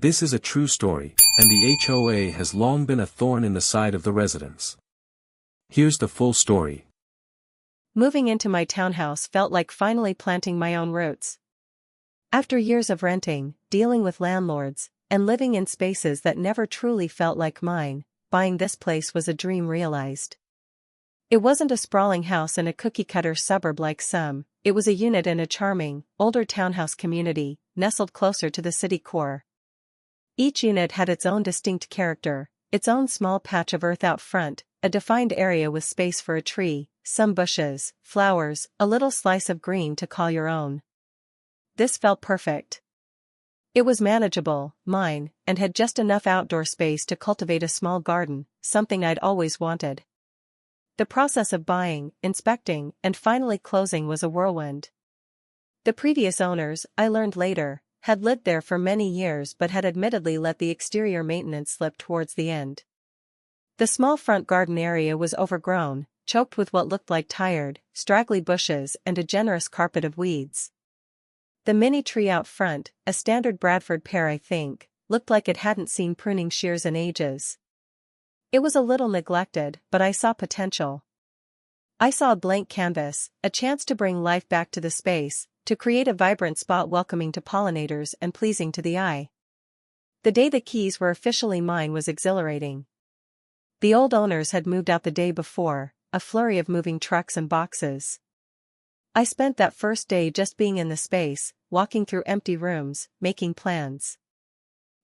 This is a true story, and the HOA has long been a thorn in the side of the residents. Here's the full story. Moving into my townhouse felt like finally planting my own roots. After years of renting, dealing with landlords, and living in spaces that never truly felt like mine, buying this place was a dream realized. It wasn't a sprawling house in a cookie-cutter suburb like some, it was a unit in a charming, older townhouse community, nestled closer to the city core. Each unit had its own distinct character, its own small patch of earth out front, a defined area with space for a tree, some bushes, flowers, a little slice of green to call your own. This felt perfect. It was manageable, mine, and had just enough outdoor space to cultivate a small garden, something I'd always wanted. The process of buying, inspecting, and finally closing was a whirlwind. The previous owners, I learned later, had lived there for many years but had admittedly let the exterior maintenance slip towards the end. The small front garden area was overgrown, choked with what looked like tired, straggly bushes and a generous carpet of weeds. The mini tree out front, a standard Bradford pear I think, looked like it hadn't seen pruning shears in ages. It was a little neglected, but I saw potential. I saw a blank canvas, a chance to bring life back to the space, to create a vibrant spot welcoming to pollinators and pleasing to the eye. The day the keys were officially mine was exhilarating. The old owners had moved out the day before, a flurry of moving trucks and boxes. I spent that first day just being in the space, walking through empty rooms, making plans.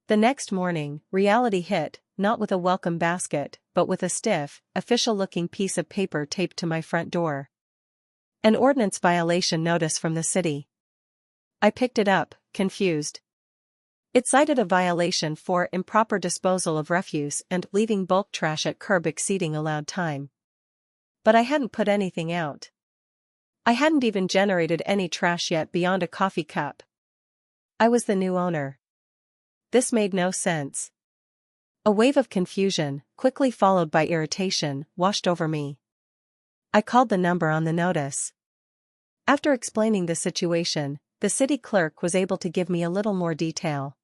The next morning, reality hit, not with a welcome basket, but with a stiff, official-looking piece of paper taped to my front door. An ordinance violation notice from the city. I picked it up, confused. It cited a violation for improper disposal of refuse and leaving bulk trash at curb exceeding allowed time. But I hadn't put anything out. I hadn't even generated any trash yet beyond a coffee cup. I was the new owner. This made no sense. A wave of confusion, quickly followed by irritation, washed over me. I called the number on the notice. After explaining the situation, the city clerk was able to give me a little more detail.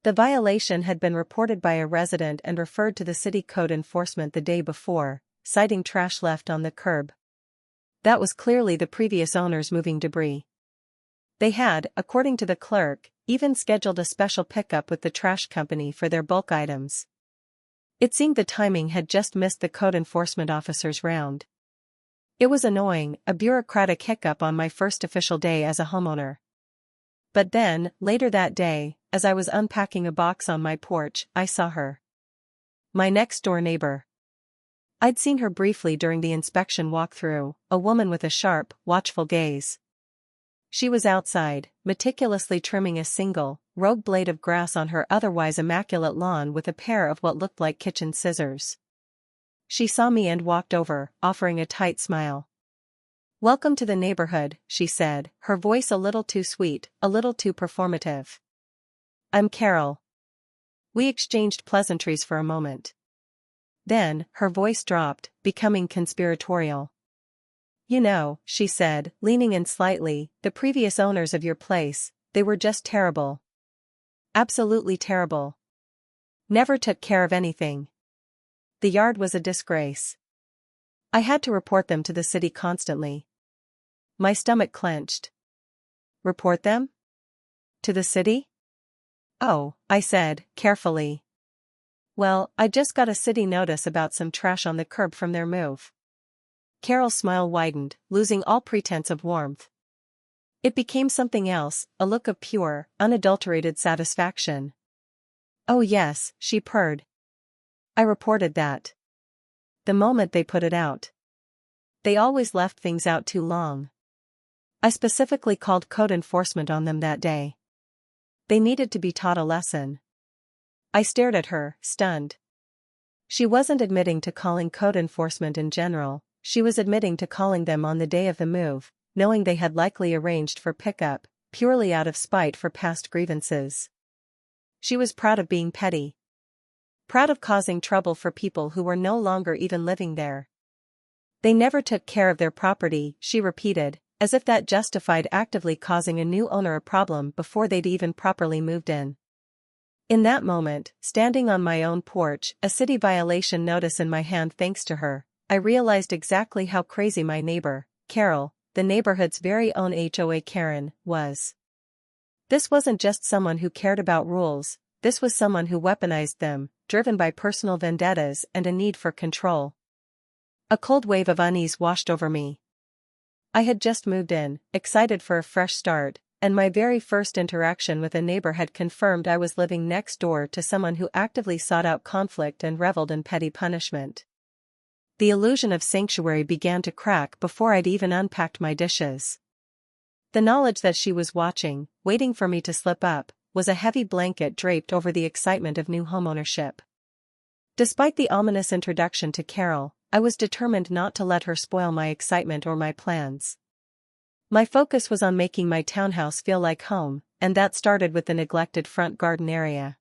The violation had been reported by a resident and referred to the city code enforcement the day before, citing trash left on the curb. That was clearly the previous owners moving debris. They had, according to the clerk, even scheduled a special pickup with the trash company for their bulk items. It seemed the timing had just missed the code enforcement officer's round. It was annoying, a bureaucratic hiccup on my first official day as a homeowner. But then, later that day, as I was unpacking a box on my porch, I saw her. My next-door neighbor. I'd seen her briefly during the inspection walkthrough, a woman with a sharp, watchful gaze. She was outside, meticulously trimming a single, rogue blade of grass on her otherwise immaculate lawn with a pair of what looked like kitchen scissors. She saw me and walked over, offering a tight smile. "Welcome to the neighborhood," she said, her voice a little too sweet, a little too performative. "I'm Carol." We exchanged pleasantries for a moment. Then, her voice dropped, becoming conspiratorial. "You know," she said, leaning in slightly, "the previous owners of your place, they were just terrible. Absolutely terrible. Never took care of anything. The yard was a disgrace. I had to report them to the city constantly." My stomach clenched. "Report them? To the city?" "Oh," I said, carefully. "Well, I just got a city notice about some trash on the curb from their move." Carol's smile widened, losing all pretense of warmth. It became something else, a look of pure, unadulterated satisfaction. "Oh yes," she purred. "I reported that. The moment they put it out. They always left things out too long. I specifically called code enforcement on them that day. They needed to be taught a lesson." I stared at her, stunned. She wasn't admitting to calling code enforcement in general, she was admitting to calling them on the day of the move, knowing they had likely arranged for pickup, purely out of spite for past grievances. She was proud of being petty. Proud of causing trouble for people who were no longer even living there. "They never took care of their property," she repeated, as if that justified actively causing a new owner a problem before they'd even properly moved in. In that moment, standing on my own porch, a city violation notice in my hand thanks to her, I realized exactly how crazy my neighbor, Carol, the neighborhood's very own HOA Karen, was. This wasn't just someone who cared about rules, this was someone who weaponized them, driven by personal vendettas and a need for control. A cold wave of unease washed over me. I had just moved in, excited for a fresh start, and my very first interaction with a neighbor had confirmed I was living next door to someone who actively sought out conflict and reveled in petty punishment. The illusion of sanctuary began to crack before I'd even unpacked my dishes. The knowledge that she was watching, waiting for me to slip up, was a heavy blanket draped over the excitement of new homeownership. Despite the ominous introduction to Carol, I was determined not to let her spoil my excitement or my plans. My focus was on making my townhouse feel like home, and that started with the neglected front garden area.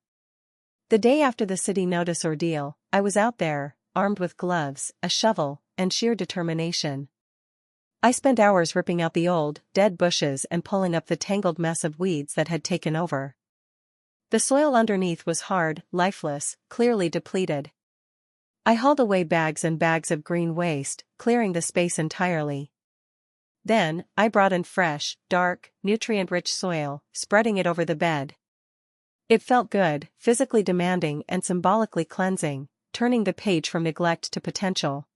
The day after the city notice ordeal, I was out there, armed with gloves, a shovel, and sheer determination. I spent hours ripping out the old, dead bushes and pulling up the tangled mess of weeds that had taken over. The soil underneath was hard, lifeless, clearly depleted. I hauled away bags and bags of green waste, clearing the space entirely. Then, I brought in fresh, dark, nutrient-rich soil, spreading it over the bed. It felt good, physically demanding and symbolically cleansing, turning the page from neglect to potential.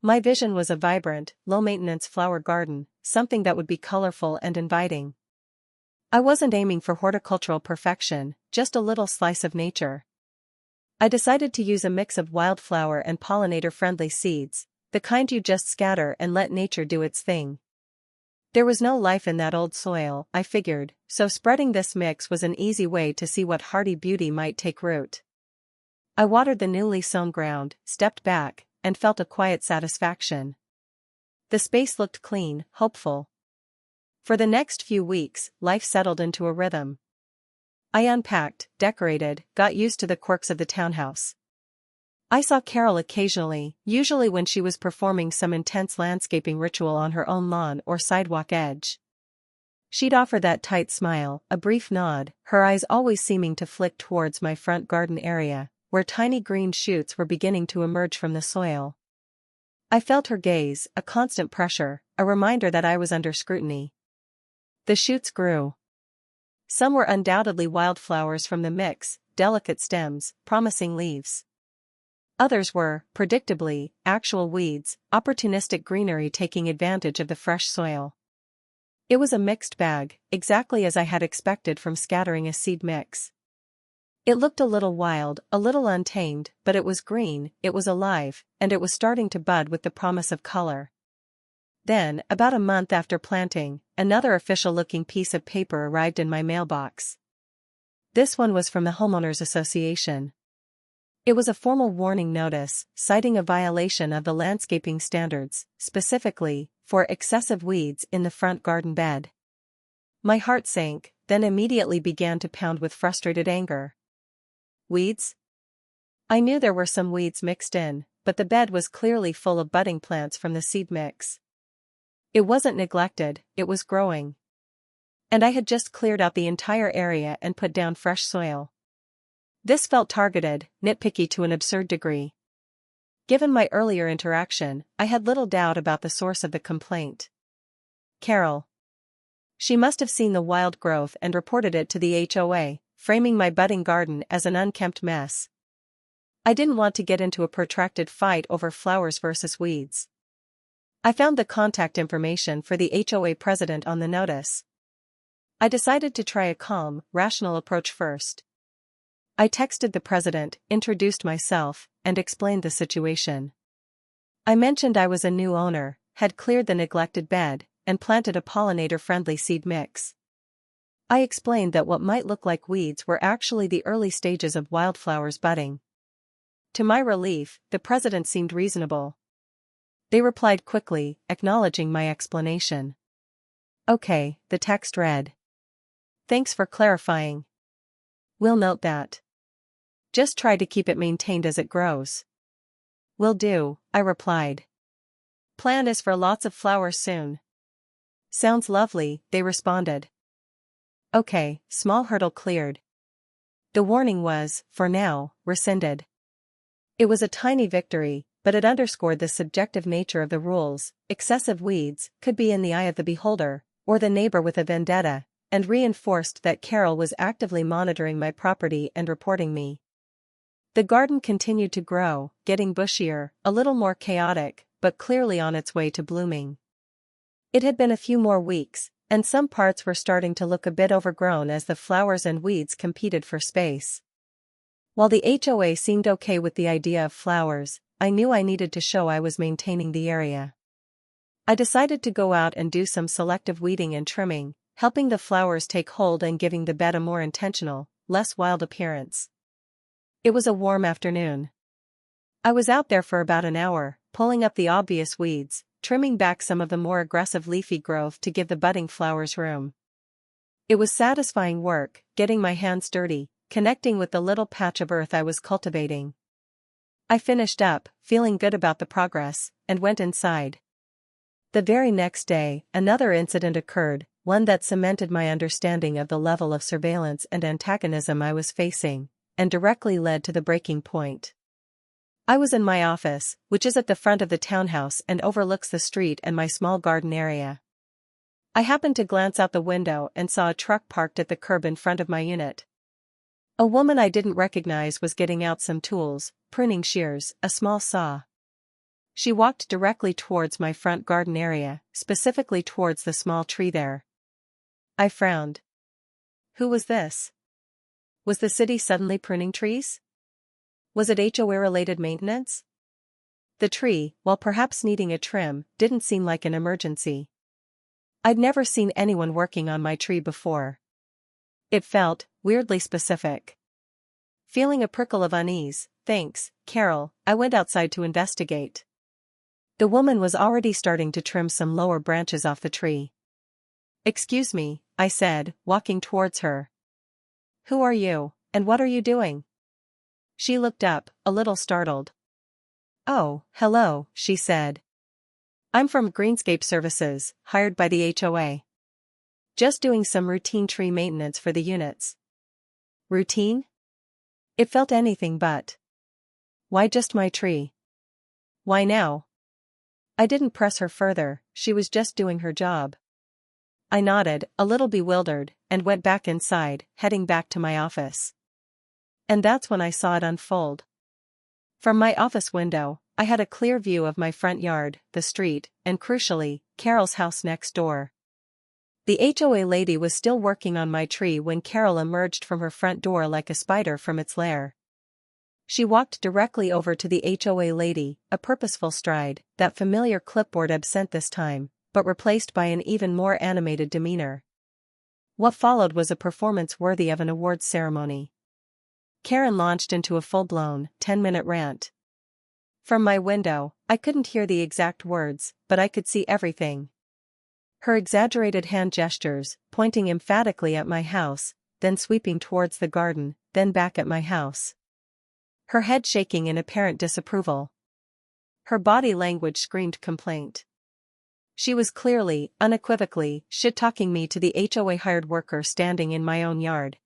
My vision was a vibrant, low-maintenance flower garden, something that would be colorful and inviting. I wasn't aiming for horticultural perfection, just a little slice of nature. I decided to use a mix of wildflower and pollinator-friendly seeds, the kind you just scatter and let nature do its thing. There was no life in that old soil, I figured, so spreading this mix was an easy way to see what hardy beauty might take root. I watered the newly sown ground, stepped back, and felt a quiet satisfaction. The space looked clean, hopeful. For the next few weeks, life settled into a rhythm. I unpacked, decorated, got used to the quirks of the townhouse. I saw Carol occasionally, usually when she was performing some intense landscaping ritual on her own lawn or sidewalk edge. She'd offer that tight smile, a brief nod, her eyes always seeming to flick towards my front garden area, where tiny green shoots were beginning to emerge from the soil. I felt her gaze, a constant pressure, a reminder that I was under scrutiny. The shoots grew. Some were undoubtedly wildflowers from the mix, delicate stems, promising leaves. Others were, predictably, actual weeds, opportunistic greenery taking advantage of the fresh soil. It was a mixed bag, exactly as I had expected from scattering a seed mix. It looked a little wild, a little untamed, but it was green, it was alive, and it was starting to bud with the promise of color. Then, about a month after planting, another official-looking piece of paper arrived in my mailbox. This one was from the Homeowners Association. It was a formal warning notice, citing a violation of the landscaping standards, specifically, for excessive weeds in the front garden bed. My heart sank, then immediately began to pound with frustrated anger. Weeds? I knew there were some weeds mixed in, but the bed was clearly full of budding plants from the seed mix. It wasn't neglected, it was growing. And I had just cleared out the entire area and put down fresh soil. This felt targeted, nitpicky to an absurd degree. Given my earlier interaction, I had little doubt about the source of the complaint. Carol. She must have seen the wild growth and reported it to the HOA, framing my budding garden as an unkempt mess. I didn't want to get into a protracted fight over flowers versus weeds. I found the contact information for the HOA president on the notice. I decided to try a calm, rational approach first. I texted the president, introduced myself, and explained the situation. I mentioned I was a new owner, had cleared the neglected bed, and planted a pollinator-friendly seed mix. I explained that what might look like weeds were actually the early stages of wildflowers budding. To my relief, the president seemed reasonable. They replied quickly, acknowledging my explanation. Okay, the text read. Thanks for clarifying. We'll note that. Just try to keep it maintained as it grows. Will do, I replied. Plan is for lots of flowers soon. Sounds lovely, they responded. Okay, small hurdle cleared. The warning was, for now, rescinded. It was a tiny victory, but it underscored the subjective nature of the rules. Excessive weeds could be in the eye of the beholder, or the neighbor with a vendetta, and reinforced that Carol was actively monitoring my property and reporting me. The garden continued to grow, getting bushier, a little more chaotic, but clearly on its way to blooming. It had been a few more weeks, and some parts were starting to look a bit overgrown as the flowers and weeds competed for space. While the HOA seemed okay with the idea of flowers, I knew I needed to show I was maintaining the area. I decided to go out and do some selective weeding and trimming, helping the flowers take hold and giving the bed a more intentional, less wild appearance. It was a warm afternoon. I was out there for about an hour, pulling up the obvious weeds, trimming back some of the more aggressive leafy growth to give the budding flowers room. It was satisfying work, getting my hands dirty, connecting with the little patch of earth I was cultivating. I finished up, feeling good about the progress, and went inside. The very next day, another incident occurred, one that cemented my understanding of the level of surveillance and antagonism I was facing, and directly led to the breaking point. I was in my office, which is at the front of the townhouse and overlooks the street and my small garden area. I happened to glance out the window and saw a truck parked at the curb in front of my unit. A woman I didn't recognize was getting out some tools, pruning shears, a small saw. She walked directly towards my front garden area, specifically towards the small tree there. I frowned. Who was this? Was the city suddenly pruning trees? Was it HOA-related maintenance? The tree, while perhaps needing a trim, didn't seem like an emergency. I'd never seen anyone working on my tree before. It felt weirdly specific. Feeling a prickle of unease, "Thanks, Carol," I went outside to investigate. The woman was already starting to trim some lower branches off the tree. "Excuse me," I said, walking towards her. "Who are you, and what are you doing?" She looked up, a little startled. "Oh, hello," she said. "I'm from Greenscape Services, hired by the HOA. Just doing some routine tree maintenance for the units." Routine? It felt anything but. Why just my tree? Why now? I didn't press her further, she was just doing her job. I nodded, a little bewildered, and went back inside, heading back to my office. And that's when I saw it unfold. From my office window, I had a clear view of my front yard, the street, and crucially, Carol's house next door. The HOA lady was still working on my tree when Carol emerged from her front door like a spider from its lair. She walked directly over to the HOA lady, a purposeful stride, that familiar clipboard absent this time, but replaced by an even more animated demeanor. What followed was a performance worthy of an awards ceremony. Karen launched into a full-blown, 10-minute rant. From my window, I couldn't hear the exact words, but I could see everything. Her exaggerated hand gestures, pointing emphatically at my house, then sweeping towards the garden, then back at my house. Her head shaking in apparent disapproval. Her body language screamed complaint. She was clearly, unequivocally, shit-talking me to the HOA hired worker standing in my own yard.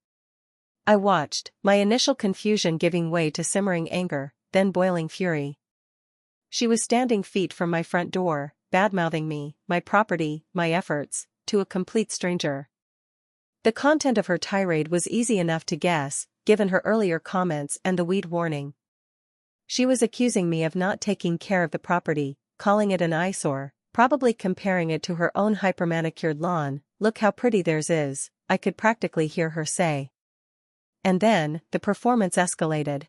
I watched, my initial confusion giving way to simmering anger, then boiling fury. She was standing feet from my front door, bad-mouthing me, my property, my efforts, to a complete stranger. The content of her tirade was easy enough to guess, given her earlier comments and the weed warning. She was accusing me of not taking care of the property, calling it an eyesore, probably comparing it to her own hyper-manicured lawn. "Look how pretty theirs is," I could practically hear her say. And then, the performance escalated.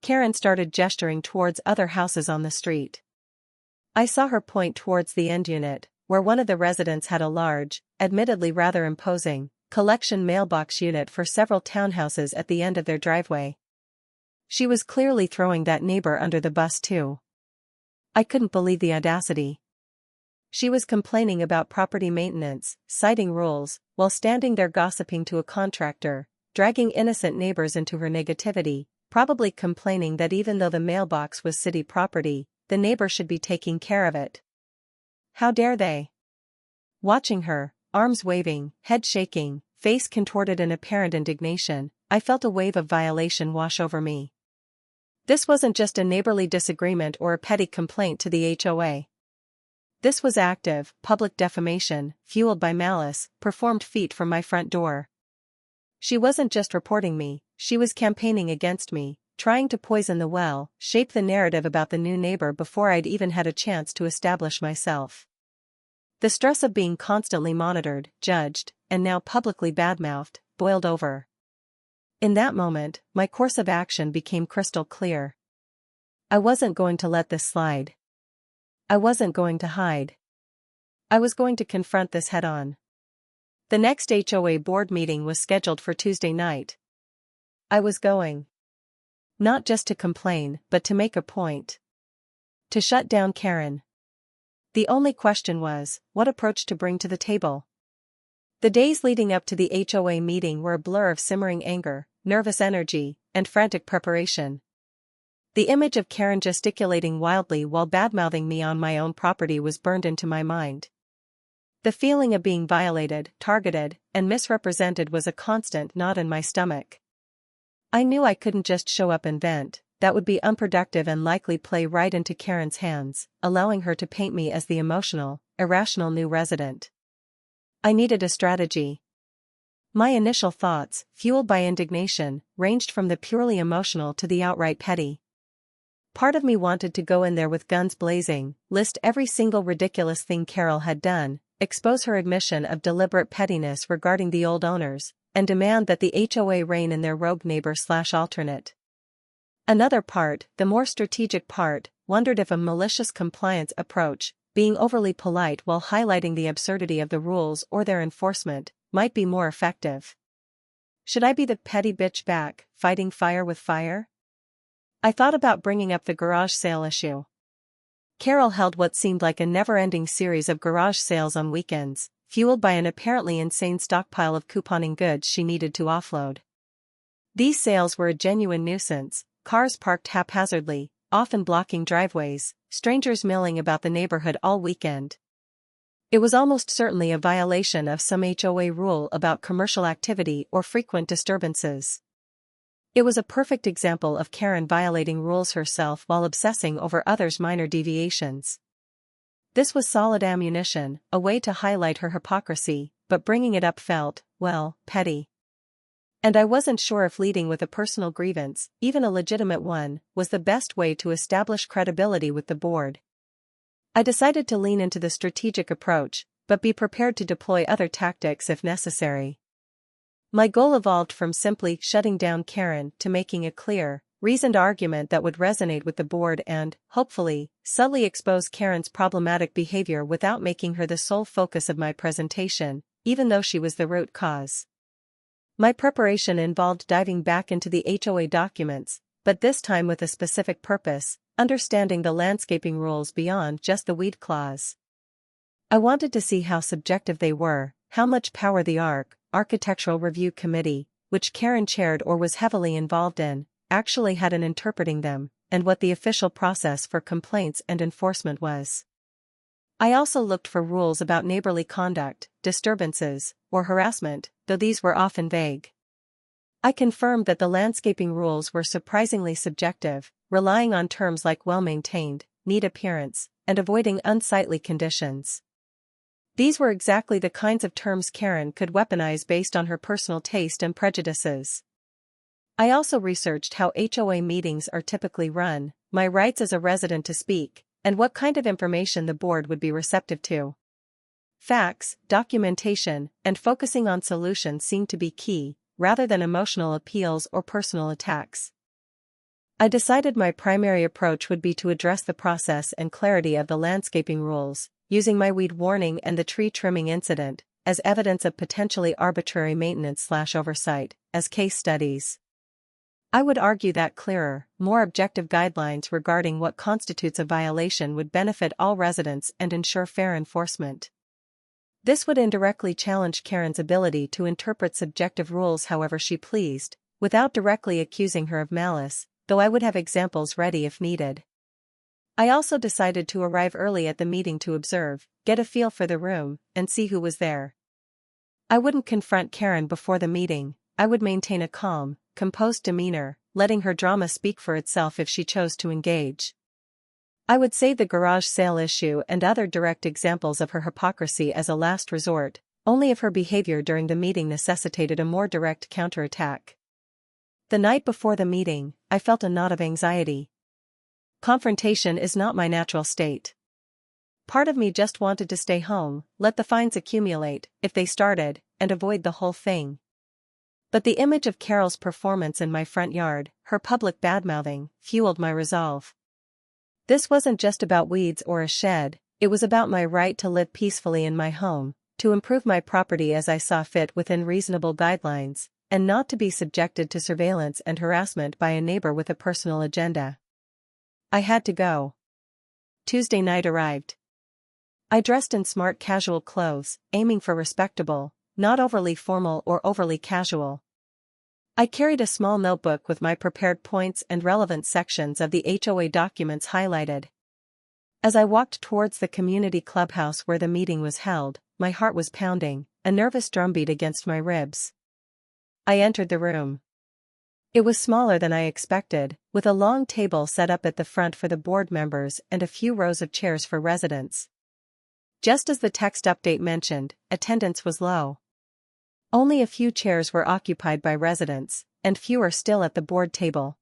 Karen started gesturing towards other houses on the street. I saw her point towards the end unit, where one of the residents had a large, admittedly rather imposing, collection mailbox unit for several townhouses at the end of their driveway. She was clearly throwing that neighbor under the bus too. I couldn't believe the audacity. She was complaining about property maintenance, citing rules, while standing there gossiping to a contractor, dragging innocent neighbors into her negativity, probably complaining that even though the mailbox was city property, the neighbor should be taking care of it. How dare they? Watching her, arms waving, head shaking, face contorted in apparent indignation, I felt a wave of violation wash over me. This wasn't just a neighborly disagreement or a petty complaint to the HOA. This was active, public defamation, fueled by malice, performed feet from my front door. She wasn't just reporting me, she was campaigning against me, trying to poison the well, shape the narrative about the new neighbor before I'd even had a chance to establish myself. The stress of being constantly monitored, judged, and now publicly badmouthed, boiled over. In that moment, my course of action became crystal clear. I wasn't going to let this slide. I wasn't going to hide. I was going to confront this head-on. The next HOA board meeting was scheduled for Tuesday night. I was going. Not just to complain, but to make a point. To shut down Karen. The only question was, what approach to bring to the table? The days leading up to the HOA meeting were a blur of simmering anger, nervous energy, and frantic preparation. The image of Karen gesticulating wildly while badmouthing me on my own property was burned into my mind. The feeling of being violated, targeted, and misrepresented was a constant knot in my stomach. I knew I couldn't just show up and vent, that would be unproductive and likely play right into Karen's hands, allowing her to paint me as the emotional, irrational new resident. I needed a strategy. My initial thoughts, fueled by indignation, ranged from the purely emotional to the outright petty. Part of me wanted to go in there with guns blazing, list every single ridiculous thing Carol had done, expose her admission of deliberate pettiness regarding the old owners, and demand that the HOA rein in their rogue neighbor/alternate. Another part, the more strategic part, wondered if a malicious compliance approach, being overly polite while highlighting the absurdity of the rules or their enforcement, might be more effective. Should I be the petty bitch back, fighting fire with fire? I thought about bringing up the garage sale issue. Carol held what seemed like a never-ending series of garage sales on weekends, fueled by an apparently insane stockpile of couponing goods she needed to offload. These sales were a genuine nuisance, cars parked haphazardly, often blocking driveways, strangers milling about the neighborhood all weekend. It was almost certainly a violation of some HOA rule about commercial activity or frequent disturbances. It was a perfect example of Karen violating rules herself while obsessing over others' minor deviations. This was solid ammunition, a way to highlight her hypocrisy, but bringing it up felt, well, petty. And I wasn't sure if leading with a personal grievance, even a legitimate one, was the best way to establish credibility with the board. I decided to lean into the strategic approach, but be prepared to deploy other tactics if necessary. My goal evolved from simply shutting down Karen to making a clear, reasoned argument that would resonate with the board and, hopefully, subtly expose Karen's problematic behavior without making her the sole focus of my presentation, even though she was the root cause. My preparation involved diving back into the HOA documents, but this time with a specific purpose, understanding the landscaping rules beyond just the weed clause. I wanted to see how subjective they were, how much power the Architectural Review Committee, which Karen chaired or was heavily involved in, actually had in interpreting them, and what the official process for complaints and enforcement was. I also looked for rules about neighborly conduct, disturbances, or harassment, though these were often vague. I confirmed that the landscaping rules were surprisingly subjective, relying on terms like well-maintained, neat appearance, and avoiding unsightly conditions. These were exactly the kinds of terms Karen could weaponize based on her personal taste and prejudices. I also researched how HOA meetings are typically run, my rights as a resident to speak, and what kind of information the board would be receptive to. Facts, documentation, and focusing on solutions seemed to be key, rather than emotional appeals or personal attacks. I decided my primary approach would be to address the process and clarity of the landscaping rules, using my weed warning and the tree trimming incident as evidence of potentially arbitrary maintenance/oversight, as case studies. I would argue that clearer, more objective guidelines regarding what constitutes a violation would benefit all residents and ensure fair enforcement. This would indirectly challenge Karen's ability to interpret subjective rules however she pleased, without directly accusing her of malice, though I would have examples ready if needed. I also decided to arrive early at the meeting to observe, get a feel for the room, and see who was there. I wouldn't confront Karen before the meeting. I would maintain a calm, composed demeanor, letting her drama speak for itself if she chose to engage. I would save the garage sale issue and other direct examples of her hypocrisy as a last resort, only if her behavior during the meeting necessitated a more direct counterattack. The night before the meeting, I felt a knot of anxiety. Confrontation is not my natural state. Part of me just wanted to stay home, let the fines accumulate, if they started, and avoid the whole thing. But the image of Carol's performance in my front yard, her public badmouthing, fueled my resolve. This wasn't just about weeds or a shed, it was about my right to live peacefully in my home, to improve my property as I saw fit within reasonable guidelines, and not to be subjected to surveillance and harassment by a neighbor with a personal agenda. I had to go. Tuesday night arrived. I dressed in smart casual clothes, aiming for respectable, not overly formal or overly casual. I carried a small notebook with my prepared points and relevant sections of the HOA documents highlighted. As I walked towards the community clubhouse where the meeting was held, my heart was pounding, a nervous drumbeat against my ribs. I entered the room. It was smaller than I expected, with a long table set up at the front for the board members and a few rows of chairs for residents. Just as the text update mentioned, attendance was low. Only a few chairs were occupied by residents, and fewer still at the board table.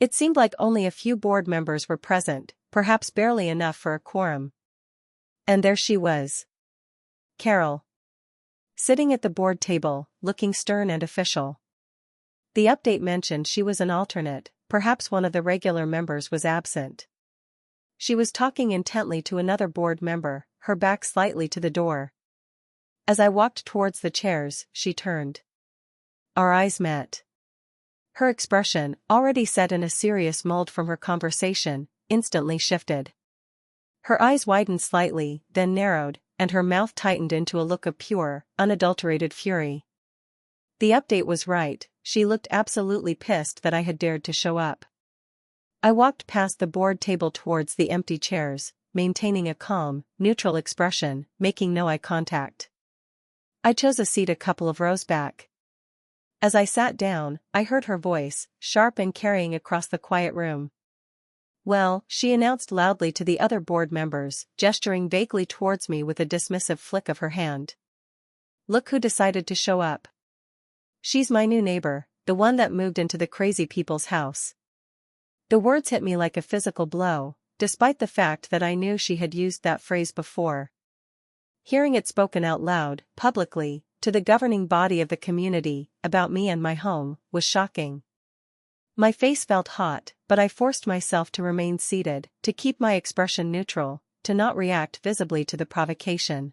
It seemed like only a few board members were present, perhaps barely enough for a quorum. And there she was. Carol. Sitting at the board table, looking stern and official. The update mentioned she was an alternate, perhaps one of the regular members was absent. She was talking intently to another board member, her back slightly to the door. As I walked towards the chairs, she turned. Our eyes met. Her expression, already set in a serious mold from her conversation, instantly shifted. Her eyes widened slightly, then narrowed, and her mouth tightened into a look of pure, unadulterated fury. The update was right, she looked absolutely pissed that I had dared to show up. I walked past the board table towards the empty chairs, maintaining a calm, neutral expression, making no eye contact. I chose a seat a couple of rows back. As I sat down, I heard her voice, sharp and carrying across the quiet room. Well, she announced loudly to the other board members, gesturing vaguely towards me with a dismissive flick of her hand. Look who decided to show up. She's my new neighbor, the one that moved into the crazy people's house. The words hit me like a physical blow, despite the fact that I knew she had used that phrase before. Hearing it spoken out loud, publicly, to the governing body of the community, about me and my home, was shocking. My face felt hot, but I forced myself to remain seated, to keep my expression neutral, to not react visibly to the provocation.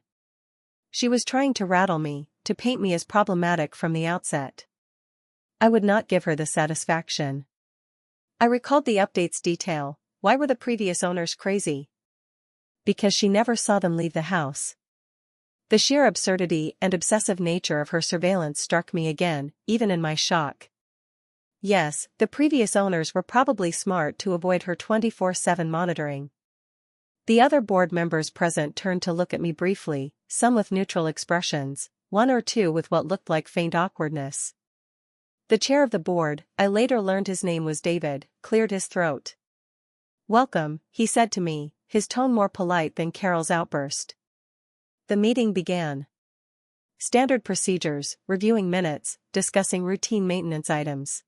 She was trying to rattle me, to paint me as problematic from the outset. I would not give her the satisfaction. I recalled the update's detail. Why were the previous owners crazy? Because she never saw them leave the house. The sheer absurdity and obsessive nature of her surveillance struck me again, even in my shock. Yes, the previous owners were probably smart to avoid her 24/7 monitoring. The other board members present turned to look at me briefly, some with neutral expressions, one or two with what looked like faint awkwardness. The chair of the board, I later learned his name was David, cleared his throat. Welcome, he said to me, his tone more polite than Carol's outburst. The meeting began. Standard procedures, reviewing minutes, discussing routine maintenance items.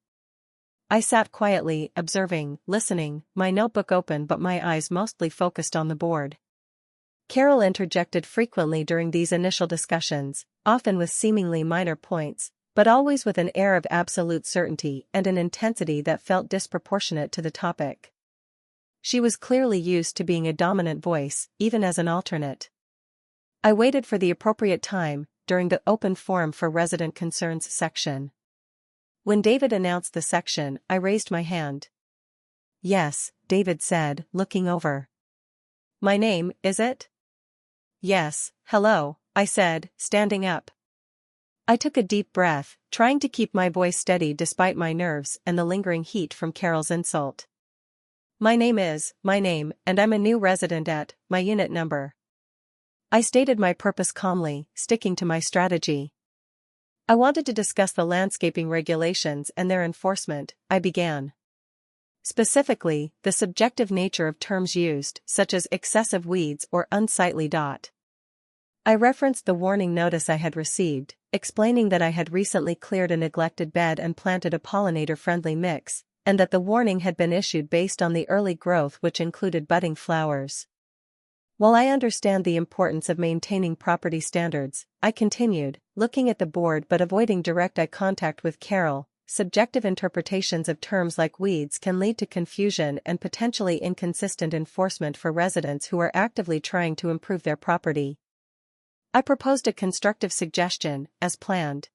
I sat quietly, observing, listening, my notebook open but my eyes mostly focused on the board. Carol interjected frequently during these initial discussions, often with seemingly minor points, but always with an air of absolute certainty and an intensity that felt disproportionate to the topic. She was clearly used to being a dominant voice, even as an alternate. I waited for the appropriate time, during the open forum for resident concerns section. When David announced the section, I raised my hand. Yes, David said, looking over. My name, is it? Yes, hello, I said, standing up. I took a deep breath, trying to keep my voice steady despite my nerves and the lingering heat from Carol's insult. My name, and I'm a new resident at, my unit number. I stated my purpose calmly, sticking to my strategy. I wanted to discuss the landscaping regulations and their enforcement, I began. Specifically, the subjective nature of terms used, such as excessive weeds or unsightly dot. I referenced the warning notice I had received, explaining that I had recently cleared a neglected bed and planted a pollinator-friendly mix, and that the warning had been issued based on the early growth which included budding flowers. While I understand the importance of maintaining property standards, I continued, looking at the board but avoiding direct eye contact with Carol. Subjective interpretations of terms like weeds can lead to confusion and potentially inconsistent enforcement for residents who are actively trying to improve their property. I proposed a constructive suggestion, as planned.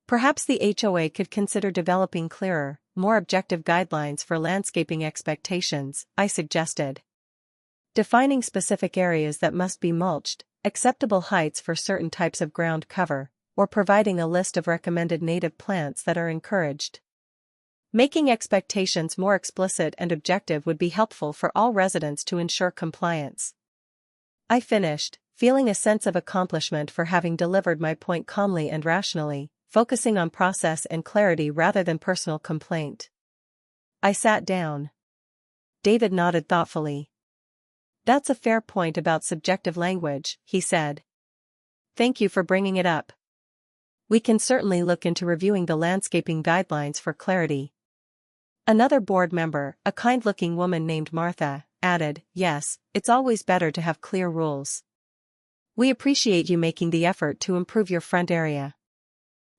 Perhaps the HOA could consider developing clearer, more objective guidelines for landscaping expectations, I suggested. Defining specific areas that must be mulched, acceptable heights for certain types of ground cover, or providing a list of recommended native plants that are encouraged. Making expectations more explicit and objective would be helpful for all residents to ensure compliance. I finished, feeling a sense of accomplishment for having delivered my point calmly and rationally, focusing on process and clarity rather than personal complaint. I sat down. David nodded thoughtfully. "That's a fair point about subjective language," he said. "Thank you for bringing it up. We can certainly look into reviewing the landscaping guidelines for clarity." Another board member, a kind-looking woman named Martha, added, "Yes, it's always better to have clear rules. We appreciate you making the effort to improve your front area."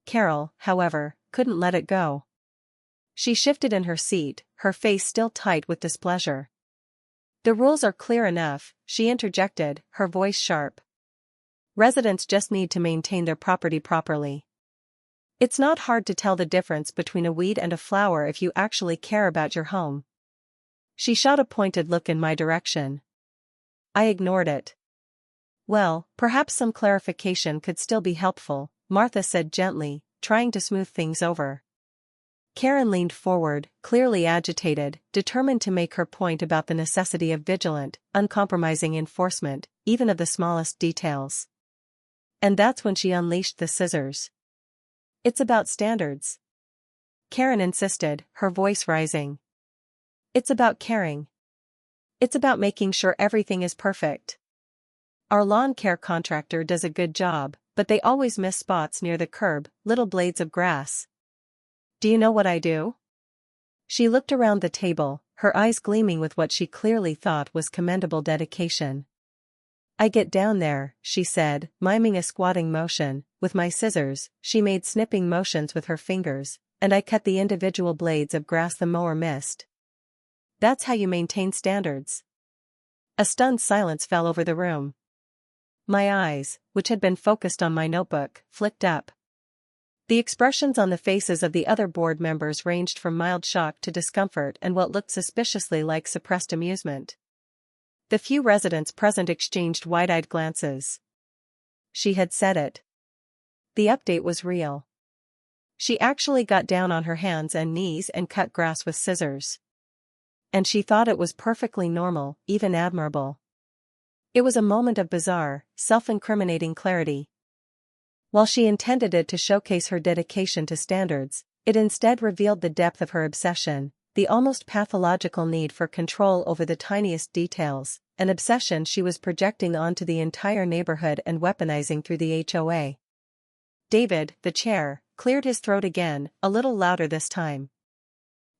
Carol, however, couldn't let it go. She shifted in her seat, her face still tight with displeasure. "The rules are clear enough," she interjected, her voice sharp. "Residents just need to maintain their property properly. It's not hard to tell the difference between a weed and a flower if you actually care about your home." She shot a pointed look in my direction. I ignored it. "Well, perhaps some clarification could still be helpful," Martha said gently, trying to smooth things over. Karen leaned forward, clearly agitated, determined to make her point about the necessity of vigilant, uncompromising enforcement, even of the smallest details. And that's when she unleashed the scissors. "It's about standards," Karen insisted, her voice rising. "It's about caring. It's about making sure everything is perfect. Our lawn care contractor does a good job, but they always miss spots near the curb, little blades of grass. Do you know what I do?" She looked around the table, her eyes gleaming with what she clearly thought was commendable dedication. "I get down there," she said, miming a squatting motion. With my scissors, she made snipping motions with her fingers, and I cut the individual blades of grass the mower missed. "That's how you maintain standards." A stunned silence fell over the room. My eyes, which had been focused on my notebook, flicked up. The expressions on the faces of the other board members ranged from mild shock to discomfort and what looked suspiciously like suppressed amusement. The few residents present exchanged wide-eyed glances. She had said it. The update was real. She actually got down on her hands and knees and cut grass with scissors. And she thought it was perfectly normal, even admirable. It was a moment of bizarre, self-incriminating clarity. While she intended it to showcase her dedication to standards, it instead revealed the depth of her obsession, the almost pathological need for control over the tiniest details, an obsession she was projecting onto the entire neighborhood and weaponizing through the HOA. David, the chair, cleared his throat again, a little louder this time.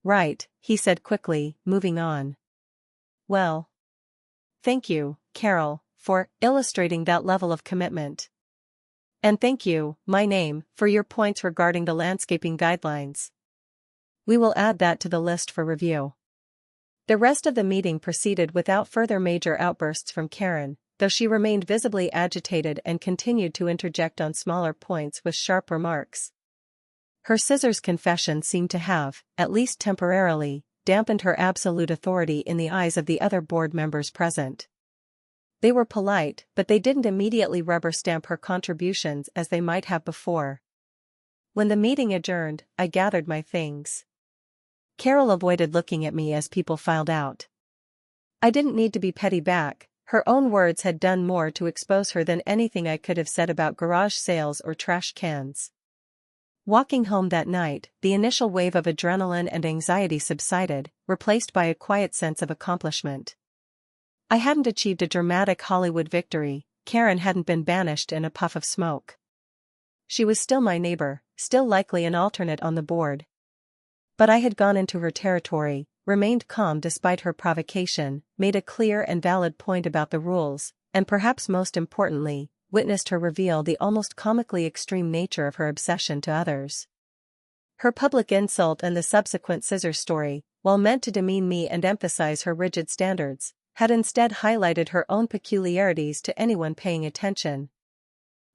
"Right," he said quickly, moving on. "Well, thank you, Carol, for illustrating that level of commitment. And thank you, my name, for your points regarding the landscaping guidelines. We will add that to the list for review." The rest of the meeting proceeded without further major outbursts from Karen, though she remained visibly agitated and continued to interject on smaller points with sharp remarks. Her scissors confession seemed to have, at least temporarily, dampened her absolute authority in the eyes of the other board members present. They were polite, but they didn't immediately rubber stamp her contributions as they might have before. When the meeting adjourned, I gathered my things. Carol avoided looking at me as people filed out. I didn't need to be petty back, Her own words had done more to expose her than anything I could have said about garage sales or trash cans. Walking home that night, the initial wave of adrenaline and anxiety subsided, replaced by a quiet sense of accomplishment. I hadn't achieved a dramatic Hollywood victory. Karen hadn't been banished in a puff of smoke. She was still my neighbor, still likely an alternate on the board. But I had gone into her territory, remained calm despite her provocation, made a clear and valid point about the rules, and perhaps most importantly, witnessed her reveal the almost comically extreme nature of her obsession to others. Her public insult and the subsequent scissor story, while meant to demean me and emphasize her rigid standards, had instead highlighted her own peculiarities to anyone paying attention.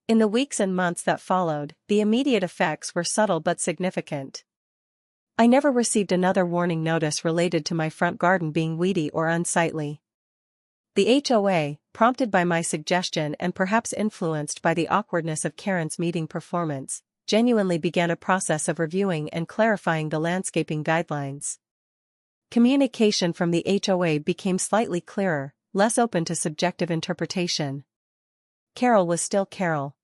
In the weeks and months that followed, the immediate effects were subtle but significant. I never received another warning notice related to my front garden being weedy or unsightly. The HOA, prompted by my suggestion and perhaps influenced by the awkwardness of Karen's meeting performance, genuinely began a process of reviewing and clarifying the landscaping guidelines. Communication from the HOA became slightly clearer, less open to subjective interpretation. Carol was still Carol.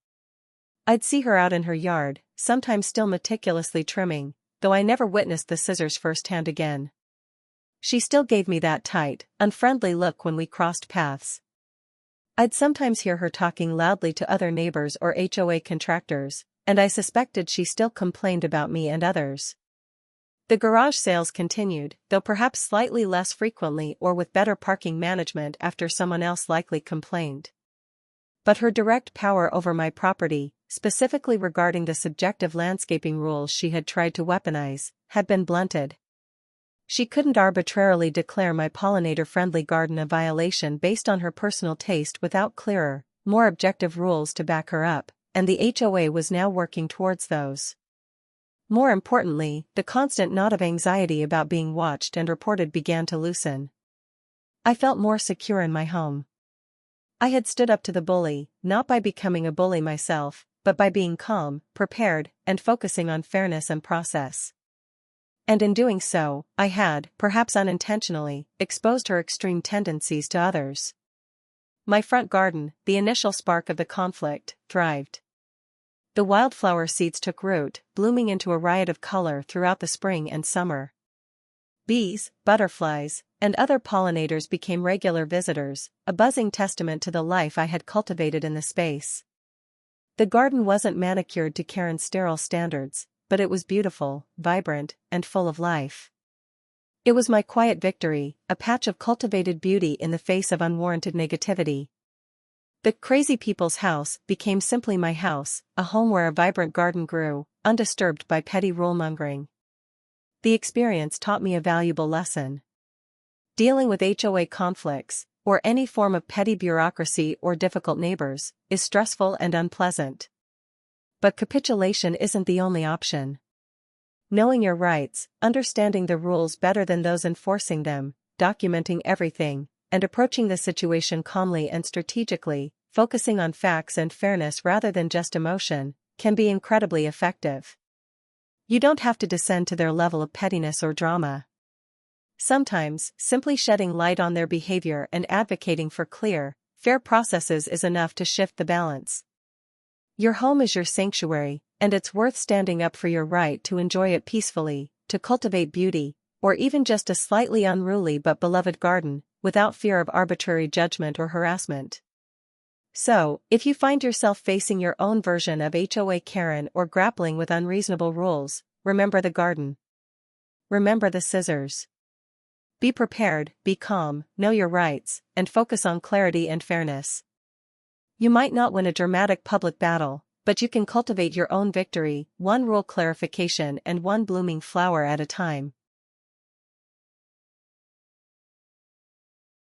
I'd see her out in her yard, sometimes still meticulously trimming, though I never witnessed the scissors firsthand again. She still gave me that tight, unfriendly look when we crossed paths. I'd sometimes hear her talking loudly to other neighbors or HOA contractors, and I suspected she still complained about me and others. The garage sales continued, though perhaps slightly less frequently or with better parking management after someone else likely complained. But her direct power over my property, specifically regarding the subjective landscaping rules she had tried to weaponize, had been blunted. She couldn't arbitrarily declare my pollinator-friendly garden a violation based on her personal taste without clearer, more objective rules to back her up, and the HOA was now working towards those. More importantly, the constant knot of anxiety about being watched and reported began to loosen. I felt more secure in my home. I had stood up to the bully, not by becoming a bully myself, but by being calm, prepared, and focusing on fairness and process. And in doing so, I had, perhaps unintentionally, exposed her extreme tendencies to others. My front garden, the initial spark of the conflict, thrived. The wildflower seeds took root, blooming into a riot of color throughout the spring and summer. Bees, butterflies, and other pollinators became regular visitors, a buzzing testament to the life I had cultivated in the space. The garden wasn't manicured to Karen's sterile standards, but it was beautiful, vibrant, and full of life. It was my quiet victory, a patch of cultivated beauty in the face of unwarranted negativity. The crazy people's house became simply my house, a home where a vibrant garden grew, undisturbed by petty rule-mongering. The experience taught me a valuable lesson. Dealing with HOA conflicts, or any form of petty bureaucracy or difficult neighbors, is stressful and unpleasant. But capitulation isn't the only option. Knowing your rights, understanding the rules better than those enforcing them, documenting everything, and approaching the situation calmly and strategically, focusing on facts and fairness rather than just emotion, can be incredibly effective. You don't have to descend to their level of pettiness or drama. Sometimes, simply shedding light on their behavior and advocating for clear, fair processes is enough to shift the balance. Your home is your sanctuary, and it's worth standing up for your right to enjoy it peacefully, to cultivate beauty, or even just a slightly unruly but beloved garden, without fear of arbitrary judgment or harassment. So, if you find yourself facing your own version of HOA Karen or grappling with unreasonable rules, remember the garden. Remember the scissors. Be prepared, be calm, know your rights, and focus on clarity and fairness. You might not win a dramatic public battle, but you can cultivate your own victory, one rule clarification and one blooming flower at a time.